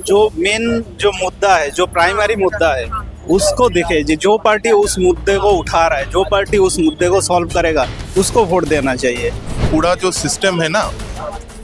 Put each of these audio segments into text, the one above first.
जो मेन जो मुद्दा है, जो प्राइमरी मुद्दा है, उसको देखे। जो पार्टी उस मुद्दे को उठा रहा है, जो पार्टी उस मुद्दे को सॉल्व करेगा, उसको वोट देना चाहिए। पूरा जो सिस्टम है ना,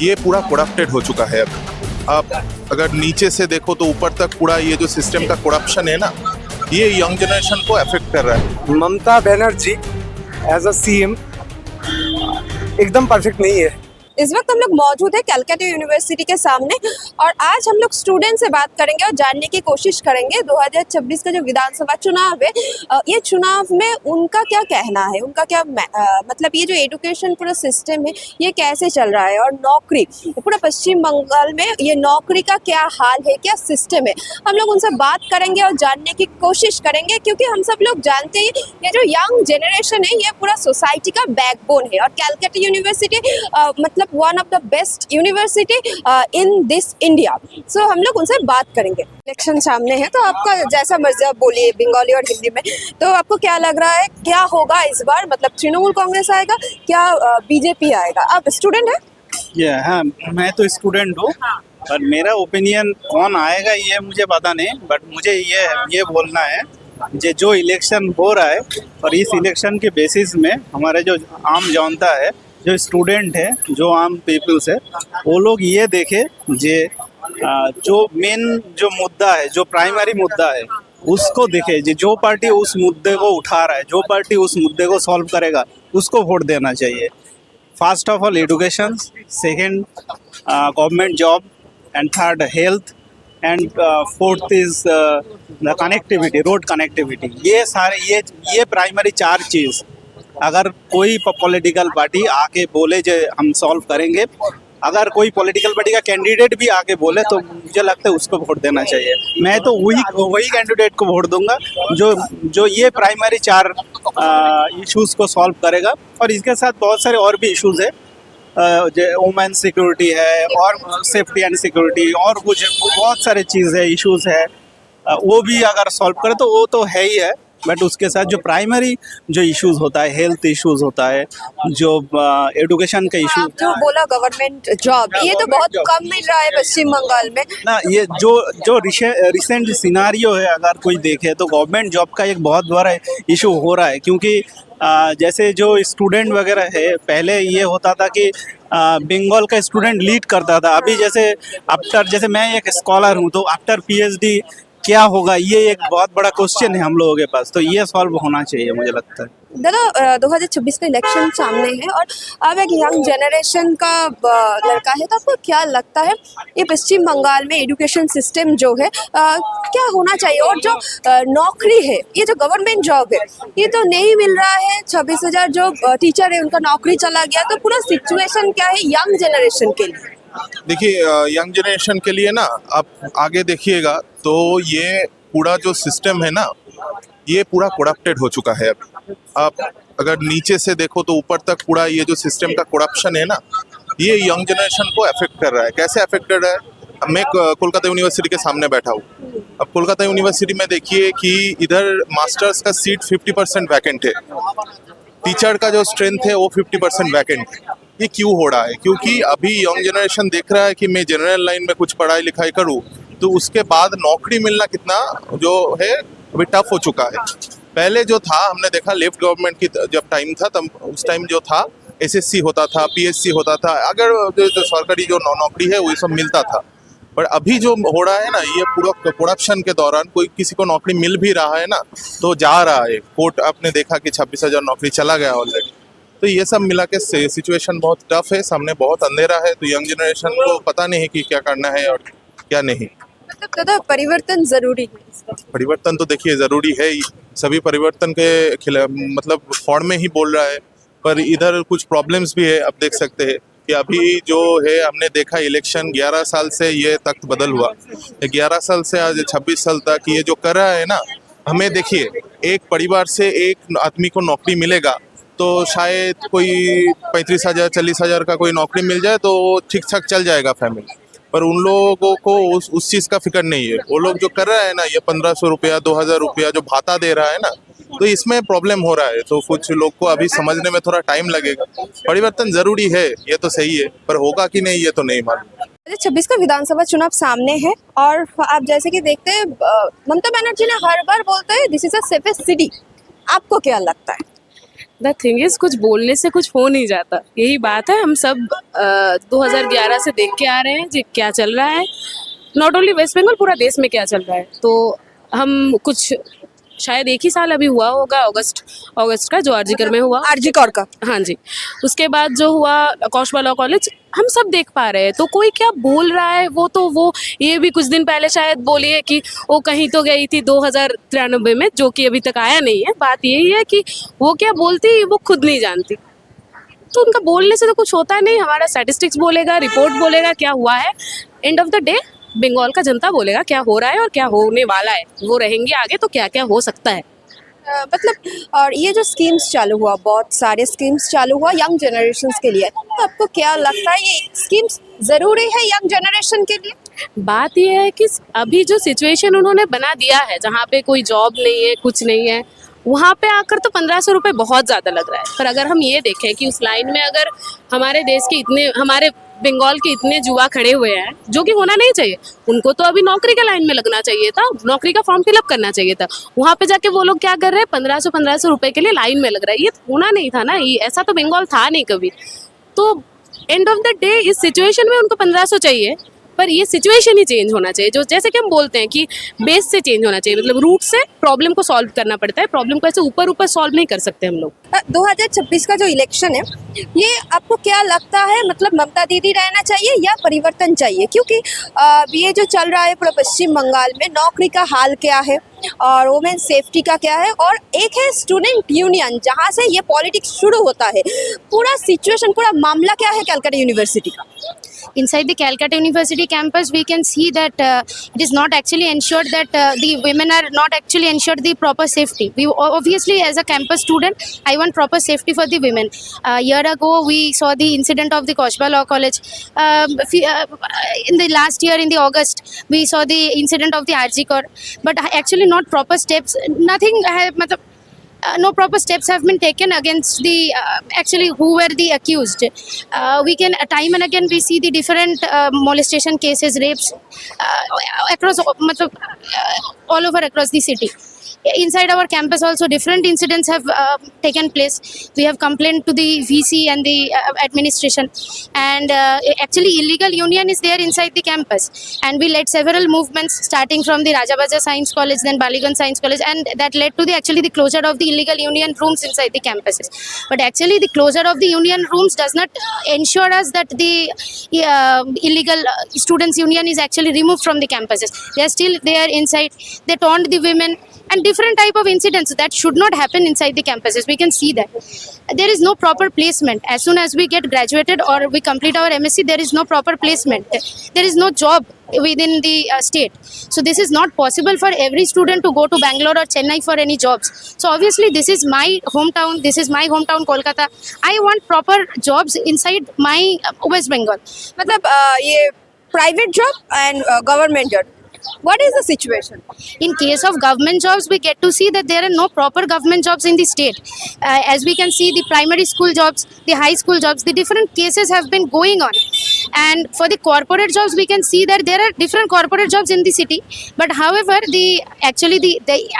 ये पूरा करप्टेड हो चुका है। अब आप अगर नीचे से देखो तो ऊपर तक पूरा ये जो सिस्टम का करप्शन है ना, ये यंग जनरेशन को अफेक्ट कर रहा है। Mamata Banerjee as a CM एकदम परफेक्ट नहीं है। इस वक्त हम लोग मौजूद है कलकत्ता यूनिवर्सिटी के सामने और आज हम लोग स्टूडेंट से बात करेंगे और जानने की कोशिश करेंगे 2026 का जो विधानसभा चुनाव है, ये चुनाव में उनका क्या कहना है, उनका क्या मतलब ये जो एजुकेशन पूरा सिस्टम है ये कैसे चल रहा है, और नौकरी पूरा पश्चिम बंगाल में ये नौकरी का क्या हाल है, क्या सिस्टम है। हम लोग उनसे बात करेंगे और जानने की कोशिश करेंगे, क्योंकि हम सब लोग जानते हैं ये जो यंग जनरेशन है ये पूरा सोसाइटी का बैकबोन है। और कलकत्ता यूनिवर्सिटी मतलब one of the best university in this India. So हम लोग उनसे बात करेंगे। इलेक्शन सामने है तो आपका जैसा मर्जी आप बोलिए, बंगाली और हिंदी में। तो आपको क्या लग रहा है, क्या होगा इस बार? मतलब तृणमूल कांग्रेस आएगा, क्या बीजेपी आएगा? आप स्टूडेंट है? हाँ, मैं तो स्टूडेंट हूँ। पर मेरा ओपिनियन कौन आएगा ये मुझे पता नहीं, बट मुझे ये बोलना है जो इलेक्शन हो रहा है, और इस इलेक्शन के बेसिस में हमारे जो आम जनता है, जो स्टूडेंट है, जो आम पीपल्स है, वो लोग ये देखे जो मेन जो मुद्दा है, जो प्राइमरी मुद्दा है, उसको देखे। जो पार्टी उस मुद्दे को उठा रहा है, जो पार्टी उस मुद्दे को सॉल्व करेगा, उसको वोट देना चाहिए। First of all education, second government job, and third health, and fourth is the connectivity, road connectivity. ये सारे ये प्राइमरी चार चीज़ अगर कोई पॉलिटिकल पार्टी आके बोले जो हम सॉल्व करेंगे, अगर कोई पॉलिटिकल पार्टी का कैंडिडेट भी आके बोले, तो मुझे लगता है उसको वोट देना चाहिए। मैं तो वही कैंडिडेट को वोट दूंगा जो ये प्राइमरी चार इश्यूज को सॉल्व करेगा। और इसके साथ बहुत सारे और भी इश्यूज है, वुमेन सिक्योरिटी है, और सेफ्टी एंड सिक्योरिटी, और कुछ बहुत सारे चीज़ है, इश्यूज है, वो भी अगर सॉल्व करे तो वो तो है ही है। बट उसके साथ जो प्राइमरी जो इश्यूज होता है, हेल्थ इश्यूज होता है, जो एजुकेशन का इशू, जो बोला गवर्नमेंट जॉब, ये तो बहुत कम मिल रहा है पश्चिम बंगाल में ना। ये जो रिसेंट सिनारियो है, अगर कोई देखे तो गवर्नमेंट जॉब का एक बहुत बड़ा इशू हो रहा है। क्योंकि जैसे जो स्टूडेंट वगैरह है, पहले ये होता था कि बंगाल का स्टूडेंट लीड करता था। अभी जैसे मैं एक स्कॉलर हूँ, तो आफ्टर पीएचडी क्या होगा, ये एक बहुत बड़ा क्वेश्चन है हम लोगों के पास। तो ये सॉल्व होना चाहिए, मुझे लगता है। दादा, 2026 का इलेक्शन सामने है और अब एक यंग जनरेशन का लड़का है, तो आपको क्या लगता है ये पश्चिम बंगाल में एजुकेशन सिस्टम जो है क्या होना चाहिए? और जो नौकरी है, ये जो गवर्नमेंट जॉब है, ये तो नहीं मिल रहा है। 26,000 जो टीचर है उनका नौकरी चला गया। तो पूरा सिचुएशन क्या है यंग जनरेशन के लिए? देखिए, यंग जनरेशन के लिए ना, आप आगे देखिएगा तो ये पूरा जो सिस्टम है ना, ये पूरा करप्टेड हो चुका है। आप अगर नीचे से देखो तो ऊपर तक पूरा ये जो सिस्टम का करप्शन है ना, ये यंग जनरेशन को अफेक्ट कर रहा है। कैसे अफेक्ट कर रहा है? अब मैं कोलकाता यूनिवर्सिटी के सामने बैठा हूँ। अब कोलकाता यूनिवर्सिटी में देखिए कि इधर मास्टर्स का सीट 50% वैकेंट है, टीचर का जो स्ट्रेंथ है वो 50% वैकेंट है। ये क्यों हो रहा है? क्योंकि अभी यंग जनरेशन देख रहा है कि मैं जनरल लाइन में कुछ पढ़ाई लिखाई करूँ तो उसके बाद नौकरी मिलना कितना जो है अभी टफ हो चुका है। पहले जो था, हमने देखा लेफ्ट गवर्नमेंट की जब टाइम था, तब उस टाइम जो था एसएससी होता था, पीएससी होता था, अगर जो सरकारी जो नौकरी है वो सब मिलता था। पर अभी जो हो रहा है ना, ये पूरा करप्शन के दौरान कोई किसी को नौकरी मिल भी रहा है ना, तो जा रहा है कोर्ट। आपने देखा कि 26,000 नौकरी चला गया ऑलरेडी। तो ये सब मिला के सिचुएशन बहुत टफ है, सामने बहुत अंधेरा है। तो यंग जनरेशन को पता नहीं कि क्या करना है और क्या नहीं। मतलब दादा, परिवर्तन जरूरी है? परिवर्तन तो देखिए ज़रूरी है ही, सभी परिवर्तन के खिलाफ मतलब फॉर्म में ही बोल रहा है। पर इधर कुछ प्रॉब्लम्स भी है। अब देख सकते हैं कि अभी जो है, हमने देखा इलेक्शन 11 साल से ये तख्त बदल हुआ, 11 साल से आज 26 साल तक ये जो कर रहा है ना, हमें देखिए एक परिवार से एक आदमी को नौकरी मिलेगा तो शायद कोई 35,000 40,000 का कोई नौकरी मिल जाए तो ठीक ठाक चल जाएगा फैमिली। पर उन लोगों को उस चीज़ का फिक्र नहीं है। वो लोग जो कर रहा है ना, ये 1,500 रुपया 2,000 रुपया जो भाता दे रहा है ना, तो इसमें प्रॉब्लम हो रहा है। तो कुछ लोग को अभी समझने में थोड़ा टाइम लगेगा। परिवर्तन ज़रूरी है, ये तो सही है, पर होगा कि नहीं ये तो नहीं मालूम। 2026 का विधानसभा चुनाव सामने है और आप जैसे कि देखते हैं ममता बनर्जी ने हर बार बोलते हैं this is a safest city. आपको क्या लगता है? द थिंग इज कुछ बोलने से कुछ हो नहीं जाता, यही बात है। हम सब 2011 से देख के आ रहे हैं जी क्या चल रहा है, नॉट ओनली वेस्ट बंगाल, पूरा देश में क्या चल रहा है। तो हम कुछ शायद एक ही साल अभी हुआ होगा, अगस्त का जो आरजीकर में हुआ, आरजी कौर का। हाँ जी, उसके बाद जो हुआ कौशबा लॉ कॉलेज, हम सब देख पा रहे हैं। तो कोई क्या बोल रहा है वो ये भी कुछ दिन पहले शायद बोली है कि वो कहीं तो गई थी 2093 में, जो कि अभी तक आया नहीं है। बात यही है कि वो क्या बोलती वो खुद नहीं जानती, तो उनका बोलने से तो कुछ होता नहीं। हमारा स्टैटिस्टिक्स बोलेगा, रिपोर्ट बोलेगा क्या हुआ है, end of the day Bengal का जनता बोलेगा क्या हो रहा है और क्या होने वाला है। वो रहेंगे आगे तो क्या क्या हो सकता है। मतलब और ये जो स्कीम्स चालू हुआ, बहुत सारे स्कीम्स चालू हुआ यंग जनरेशन्स के लिए, तो आपको क्या लगता है ये स्कीम्स जरूरी है यंग जनरेशन के लिए? बात यह है कि अभी जो सिचुएशन उन्होंने बना दिया है, जहाँ पे कोई जॉब नहीं है, कुछ नहीं है, वहाँ पे आकर तो 1500 रुपये बहुत ज़्यादा लग रहा है। पर अगर हम ये देखें कि उस लाइन में अगर हमारे देश के इतने, हमारे बंगाल के इतने युवा खड़े हुए हैं, जो कि होना नहीं चाहिए, उनको तो अभी नौकरी के लाइन में लगना चाहिए था, नौकरी का फॉर्म फिलअप करना चाहिए था। वहाँ पे जाके वो लोग क्या कर रहे हैं, 1500 रुपये के लिए लाइन में लग रहा है। ये तो होना नहीं था ना, ये ऐसा तो बंगाल था नहीं कभी। तो एंड ऑफ द डे इस सिचुएशन में उनको 1500 चाहिए, पर ये सिचुएशन ही चेंज होना चाहिए। जो जैसे कि हम बोलते हैं कि बेस से चेंज होना चाहिए, मतलब रूट से प्रॉब्लम को सॉल्व करना पड़ता है। प्रॉब्लम को ऐसे ऊपर ऊपर सॉल्व नहीं कर सकते हम लोग। 2026 का जो इलेक्शन है, ये आपको क्या लगता है, मतलब ममता दीदी रहना चाहिए या परिवर्तन चाहिए? क्योंकि ये जो चल रहा है पूरा पश्चिम बंगाल में, नौकरी का हाल क्या है और वुमेन सेफ्टी का क्या है, और एक है स्टूडेंट यूनियन जहाँ से ये पॉलिटिक्स शुरू होता है, पूरा सिचुएशन, पूरा मामला क्या है कैलकाटा यूनिवर्सिटी का? Inside the Calcutta University campus, we can see that it is not actually ensured that the women are not actually ensured the proper safety. We obviously, as a campus student, I want proper safety for the women. A year ago, we saw the incident of the Kaushal Law College. In the last year, in the August, we saw the incident of the RG Kor, but actually not proper steps. Nothing. No proper steps have been taken against the actually who were the accused. We can time and again we see the different molestation cases, rapes across all over across the city. Inside our campus also different incidents have taken place. We have complained to the VC and the administration, and actually illegal union is there inside the campus, and we led several movements starting from the Rajabaja Science College, then Baligan Science College, and that led to the actually the closure of the illegal union rooms inside the campuses. But actually the closure of the union rooms does not ensure us that the illegal students union is actually removed from the campuses. They are still there inside. They taunt the women and different type of incidents that should not happen inside the campuses. We can see that there is no proper placement. As soon as we get graduated or we complete our MSc, there is no proper placement. There is no job within the state. So this is not possible for every student to go to Bangalore or Chennai for any jobs. So obviously this is my hometown. This is my hometown, Kolkata. I want proper jobs inside my West Bengal. मतलब ये private job and government job, what is the situation? In case of government jobs, we get to see that there are no proper government jobs in the state. As we can see, the primary school jobs, the high school jobs, the different cases have been going on. And for the corporate jobs, we can see that there are different corporate jobs in the city. But however, the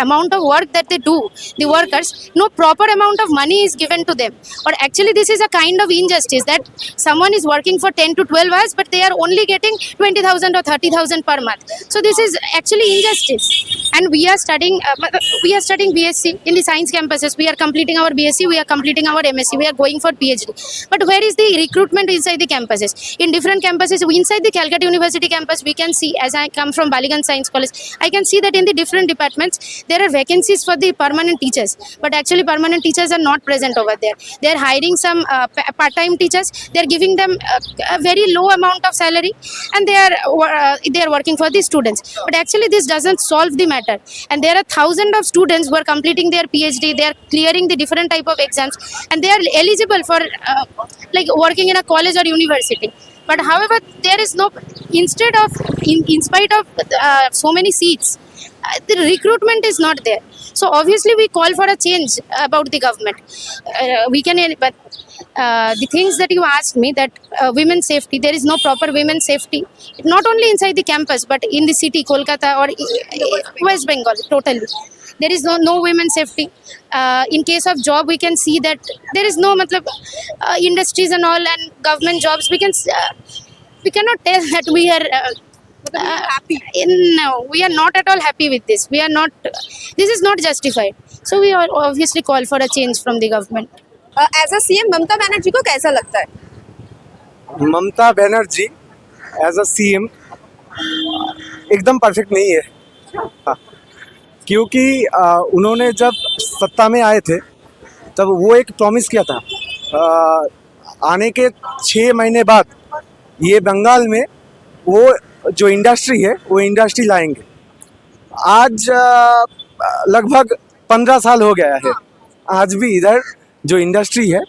amount of work that they do, the workers, no proper amount of money is given to them. Or actually, this is a kind of injustice that someone is working for 10 to 12 hours, but they are only getting 20,000 or 30,000 per month. So this is actually injustice. And we are studying BSc in the science campuses. We are completing our BSc, we are completing our MSc, we are going for PhD. But where is the recruitment inside the campuses? In different campuses, inside the Calcutta University campus, we can see, as I come from Baligan Science College, I can see that in the different departments, there are vacancies for the permanent teachers. But actually permanent teachers are not present over there. They are hiring some part-time teachers. They are giving them a very low amount of salary, and they are working for the students. But actually this doesn't solve the matter. And there are thousands of students who are completing their PhD, they are clearing the different type of exams, and they are eligible for like working in a college or university. But however, there is no, instead of, in spite of so many seats, the recruitment is not there. So obviously we call for a change about the government. But the things that you asked me, that women's safety, there is no proper women's safety, not only inside the campus but in the city, Kolkata or West Bengal, totally. There is no women's safety. In case of job, we can see that there is no industries and all and government jobs. We cannot tell that we are happy. No, we are not at all happy with this. We are not. This is not justified. So we are obviously call for a change from the government. As a CM Mamata Banerjee को कैसा लगता है? Mamata Banerjee as a CM एकदम perfect नहीं है। हाँ, क्योंकि उन्होंने जब सत्ता में आए थे तब वो एक प्रॉमिस किया था, आने के 6 महीने बाद ये बंगाल में वो जो इंडस्ट्री है वो इंडस्ट्री लाएंगे। आज लगभग 15 साल हो गया है, आज भी इधर जो इंडस्ट्री है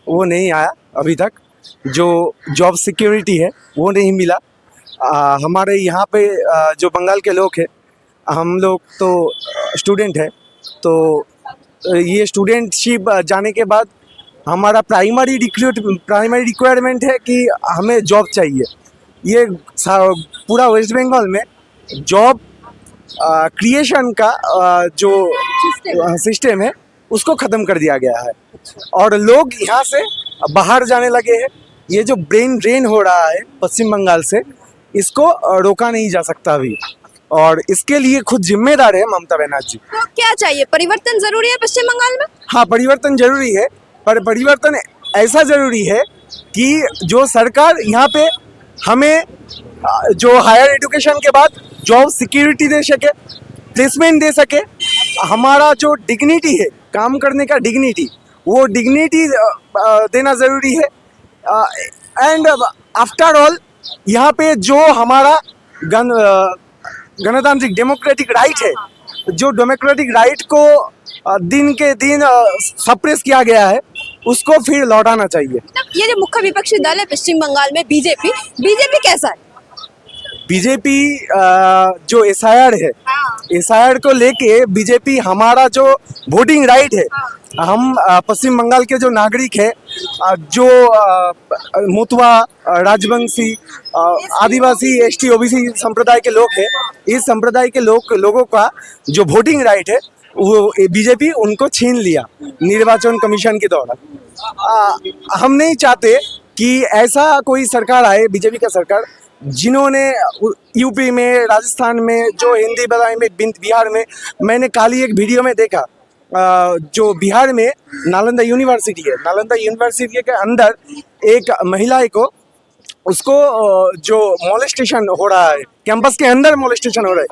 वो नहीं आया अभी तक, जो जॉब सिक्योरिटी है वो नहीं मिला। हमारे यहाँ पे जो बंगाल के लोग हैं, हम लोग तो स्टूडेंट है, तो ये स्टूडेंटशिप जाने के बाद हमारा प्राइमरी रिक्वायरमेंट है कि हमें जॉब चाहिए। ये पूरा वेस्ट बंगाल में जॉब क्रिएशन का जो सिस्टम है उसको ख़त्म कर दिया गया है और लोग यहाँ से बाहर जाने लगे हैं। ये जो ब्रेन ड्रेन हो रहा है पश्चिम बंगाल से, इसको रोका नहीं जा सकता अभी, और इसके लिए खुद जिम्मेदार है ममता बनर्जी। तो क्या चाहिए, परिवर्तन जरूरी है पश्चिम बंगाल में? हाँ, परिवर्तन जरूरी है, पर परिवर्तन ऐसा जरूरी है कि जो सरकार यहाँ पे हमें जो हायर एजुकेशन के बाद जॉब सिक्योरिटी दे सके, प्लेसमेंट दे सके, हमारा जो डिग्निटी है, काम करने का डिग्निटी, वो डिग्निटी देना ज़रूरी है। एंड आफ्टर ऑल यहाँ पे जो हमारा गणतांत्रिक डेमोक्रेटिक राइट है, जो डेमोक्रेटिक राइट को दिन के दिन सप्रेस किया गया है, उसको फिर लौटाना चाहिए। ये जो मुख्य विपक्षी दल है पश्चिम बंगाल में बीजेपी कैसा है? बीजेपी जो एसआईआर है, एसआईआर को लेके बीजेपी हमारा जो वोटिंग राइट है, हम पश्चिम बंगाल के जो नागरिक है, जो मुतवा, राजवंशी, आदिवासी, एसटी, ओबीसी संप्रदाय के लोग हैं, इस संप्रदाय के लोगों का जो वोटिंग राइट है वो बीजेपी उनको छीन लिया निर्वाचन कमीशन के दौरान। हम नहीं चाहते कि ऐसा कोई सरकार आए, बीजेपी का सरकार, जिन्होंने यूपी में, राजस्थान में, जो हिंदी बलाई में, बिहार में, मैंने कल ही एक वीडियो में देखा, जो बिहार में नालंदा यूनिवर्सिटी है, नालंदा यूनिवर्सिटी के अंदर एक महिला को, उसको जो मोलेस्टेशन हो रहा है, कैंपस के अंदर मोलेस्टेशन हो रहा है,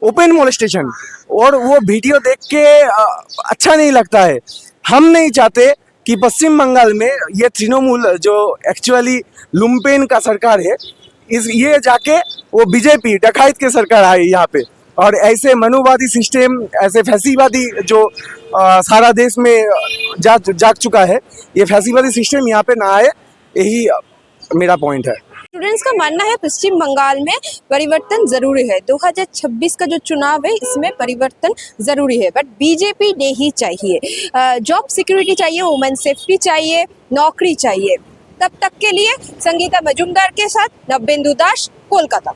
ओपन मोलेस्टेशन, और वो वीडियो देख के अच्छा नहीं लगता है। हम नहीं चाहते कि पश्चिम बंगाल में ये तृणमूल जो एक्चुअली लुम्पेन का सरकार है, ये जाके वो बीजेपी डकैत के सरकार आई यहाँ पे, और ऐसे मनुवादी सिस्टम, ऐसे फैसीवादी जो सारा देश में जाग चुका है, ये फैसीवादी सिस्टम यहाँ पे ना आए, यही मेरा पॉइंट है। स्टूडेंट्स का मानना है पश्चिम बंगाल में परिवर्तन जरूरी है। 2026 का जो चुनाव है इसमें परिवर्तन जरूरी है, बट बीजेपी नहीं चाहिए। जॉब सिक्योरिटी चाहिए, वुमेन सेफ्टी चाहिए, नौकरी चाहिए। तब तक के लिए संगीता मजुमदार के साथ नब्बेंदु दास, कोलकाता।